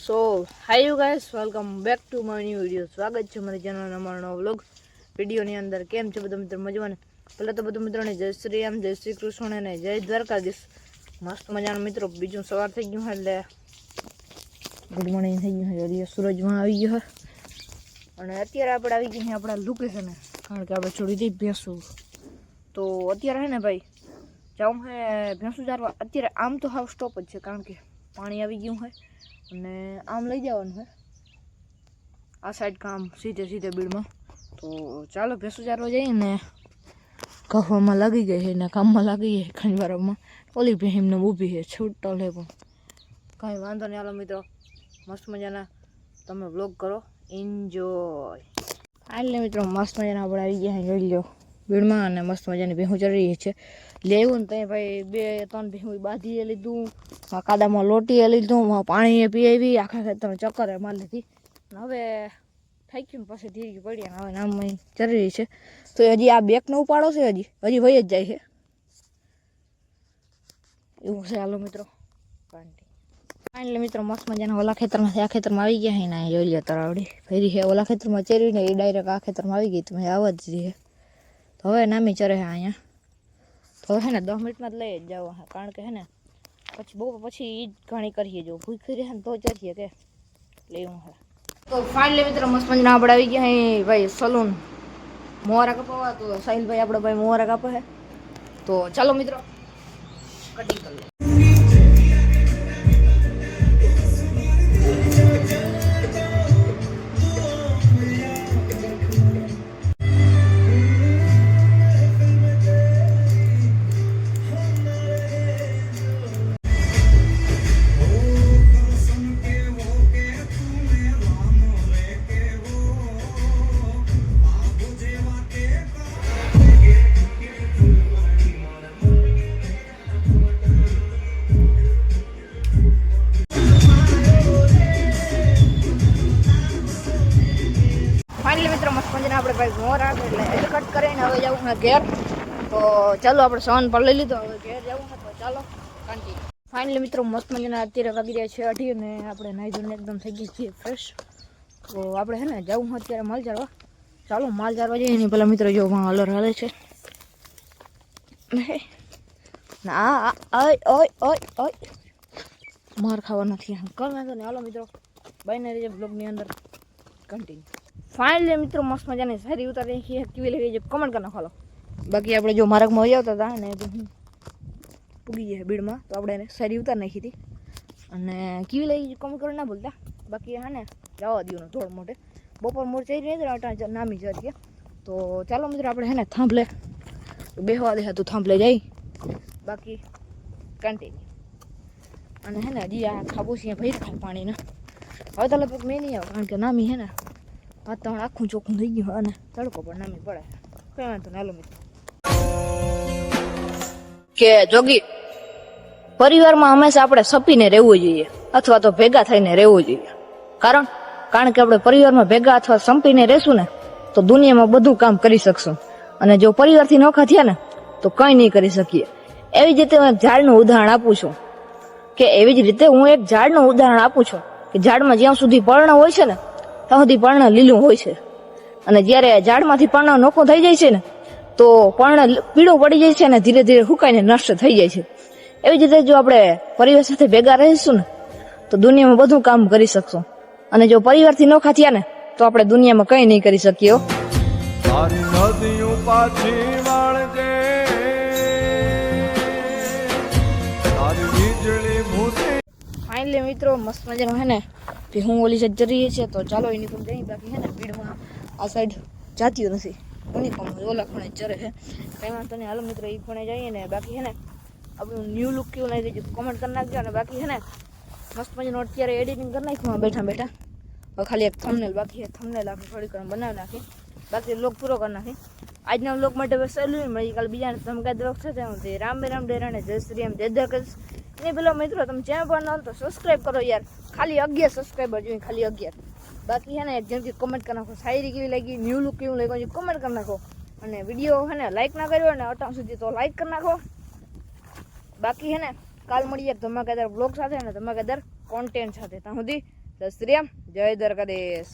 So hi you guys, welcome back to my new video. સ્વાગત છે મારી channel અમારો નવો વ્લોગ વિડીયોની અંદર. કેમ છે બધા મિત્રો? મજામાં ને? પહેલાં તો બધા મિત્રોને જય શ્રી રામ, જય શ્રી કૃષ્ણ અને જય દ્વારકાધીશ. મસ્ત મજાનો મિત્રો બીજું સવાર થઈ ગયું એટલે ગુડ મોર્નિંગ થઈ ગયું છે. સૂરજમાં આવી ગયો છે અને અત્યારે આપણે આવી ગયા આપણા લોકેશને, કારણ કે આપણે છોડી દઈ ભેંસું. તો અત્યારે છે ને ભાઈ જાઉં છે ભેંસું ચારવા. અત્યારે આમ તો હાવ સ્ટોપ જ છે, કારણ કે પાણી આવી ગયું છે અને આમ લઈ જવાનું છે આ સાઈડ કામ સીધે બીડમાં. તો ચાલો ભેંસું ચારવા જઈએ ને. કફવામાં લાગી ગઈ છે ને કામમાં લાગી ગઈ ઘણી વારમાં. ઓલી ભેં એમને ઊભી છે છૂટો લે, પણ કાંઈ વાંધો નહીં. હાલો મિત્રો મસ્ત મજાના તમે વ્લોગ કરો, એન્જોય. એટલે મિત્રો મસ્ત મજાના આપણે આવી ગયા જોઈ લો બીડમાં, અને મસ્ત મજાની ભેહું ચડી છે. લેવું ને ત્યાં ભાઈ 2-3 ભેહું બાંધી લીધું, કાદામાં લોટી લીધું, પાણી પી આવી, આખા ખેતરમાં ચક્કર મારી લીધી. હવે થઈ ગયું ને પછી ધીરી પડી, હવે નામ ચરી છે. તો હજી આ બેકનો ઉપાડો છે, હજી વહી જ જાય છે એવું છે. હાલો મિત્રો એટલે મિત્રો મસ્ત મજાના ઓલા ખેતરમાંથી આ ખેતરમાં આવી ગયા છે ને જોઈ લો તરાવડી ફેરી છે. ઓલા ખેતરમાં ચરીને એ ડાયરેક્ટ આ ખેતરમાં આવી ગઈ, તમે આવવા જ છે. તો હવે નામી ચરે છે અહીંયા. તો હે ને 10 મિનિટમાં જ લઈ જ જાવ, કારણ કે હે ને પછી બહુ પછી એ જ ઘણી કરીએ, જો ભૂખી રહે ને તો ચરીએ કે લેવું છે. તો ફાઇનલી મિત્રો મસ્ત મજાના આપણે આવી ગયા હે ભાઈ સલૂન મોહરા કપાવવા. તો સાહિલભાઈ આપણે ભાઈ મોહરા કાપે છે. તો ચાલો મિત્રો કટિંગ કરી લો. ફાઇનલી મિત્રો મસ્ત મજાના આપણે ભાઈ મોહરા એટલે હેર કટ કરીને હવે જવું છે ઘેર. તો ચાલો આપણે સવાન પર લઈ લીધો, હવે ઘેર જવું છે. તો ચાલો કન્ટિન્યુ. ફાઇનલી મિત્રો મસ્ત મજાના અત્યારે વાગી રહ્યા છે 8 અને આપણે નાહી ધોઈને એકદમ થઈ ગઈ છીએ ફ્રેશ. તો આપણે છે ને જવું છે અત્યારે માલ ચારવા. ચાલો માલ ચારવા જઈએ. એની પહેલાં મિત્રો જો અલર હાલે છે ના ઓય માર ખાવા નથી કર વાંધો નહીં. હાલો મિત્રો બાયને રહીએ બ્લોગની અંદર કન્ટિન્યુ. ફાઇનલી મિત્રો મસ્ત મજાની સારી ઉતારી કેવી લાગી છે કમેન્ટ કરી નાખો. બાકી આપણે જો માર્ગમાં આવી આવતા હતા ને પૂગી જાય બીડમાં, તો આપણે એને સારી ઉતાર નાખી હતી. અને કેવી લાગી કમેન્ટ કરી ના ભૂલતા. બાકી હા ને જવા દઉં ને થોડું મોટે બપોર મોર ચઈ રહી અટા નામી જતી. તો ચાલો મિત્રો આપણે હે ને થાંભલે બેહવા દે તો થાંભલે જાય. બાકી કન્ટિન્યુ. અને હે ને હજી આ ખાબોચી ભરી ખાય પાણીને. હવે તો લગભગ મેં નહીં આવે, કારણ કે નામી હે ને વાતાવરણ આખું ચોખ્ખું થઈ ગયું અને તડકો પણ નામી પડે. કઈ વાંધો ના. હાલો મિત્રો કે જોગી પરિવારમાં હંમેશા આપણે સપીને રહેવું જોઈએ અથવા તો ભેગા થઈને રહેવું જોઈએ. કારણ કે આપણે પરિવારમાં ભેગા અથવા સંપીને રહેશું ને તો દુનિયામાં બધું કામ કરી શકશું. અને જો પરિવારથી નોખા થયા ને તો કંઈ નહીં કરી શકીએ. એવી જ રીતે હું એક ઝાડનું ઉદાહરણ આપું છું કે ઝાડમાં જ્યાં સુધી પર્ણ હોય છે ને ત્યાં સુધી પર્ણ લીલું હોય છે, અને જ્યારે ઝાડમાંથી પર્ણ નોખો થઈ જાય છે ને તો પર્ણ પીળું પડી જાય છે અને ધીરે ધીરે સુકાઈને નષ્ટ થઈ જાય છે. એવી જ રીતે જો આપણે પરિવાર સાથે ભેગા રહીશું ને તો દુનિયામાં બધું કામ કરી શકશું. અને જો પરિવારથી નોખા થયા ને તો આપણે દુનિયામાં કંઈ નહીં કરી શકીએ. ફાઇનલી મિત્રો મસ્ત મજાનું હે ને હું ઓલી સાઈડ જરી છે. તો ચાલો યુનિફોર્મ જઈ. બાકી હે ને ભીડમાં આ સાઈડ જાતી નથી યુનિફોર્મ, ઓલા ખૂણે ચરે છે. કંઈ વાંધો નહીં. હાલો મિત્રો એ ખૂણે જઈએ ને. બાકી હે ને આપણું ન્યૂ લુક કેવું લાગી રહ્યું કોમેન્ટ કરી નાખજો. અને બાકી હે ને મસ્ત મજાનું અત્યારે એડિટિંગ કરી નાખ્યું બેઠા. હવે ખાલી એક થંબનેલ બાકી છે, થંબનેલ આપણે થોડીક બનાવી નાખી. બાકી લોક પૂરો કરી નાખી. આજના લોક માટે સહેલું મળી. કાલે બીજાને ધમકાઈ લોક સાથે રામ ડેરાને જય શ્રી રામ જય દ્વારકાધીશ. એની પેલા મિત્રો તમે ચેનલ પર ન તો સબસ્ક્રાઈબ કરો યાર. ખાલી 11 સબસ્ક્રાઈબર જોઈએ, ખાલી 11. બાકી હે ને જેમથી કમેન્ટ કરી નાખો શાયરી કેવી લાગી, ન્યૂ લુક કેવું લાગ્યું કમેન્ટ કરી નાખો. અને વિડીયો હે ને લાઈક ના કર્યો ને અટાણ સુધી તો લાઈક કરી નાખો. બાકી હે ને કાલ મળીએ ધમાકેદાર બ્લોગ સાથે અને ધમાકેદાર કોન્ટેન્ટ સાથે. ત્યાં સુધી જય શ્રી રામ, જય દ્વારકાધીશ.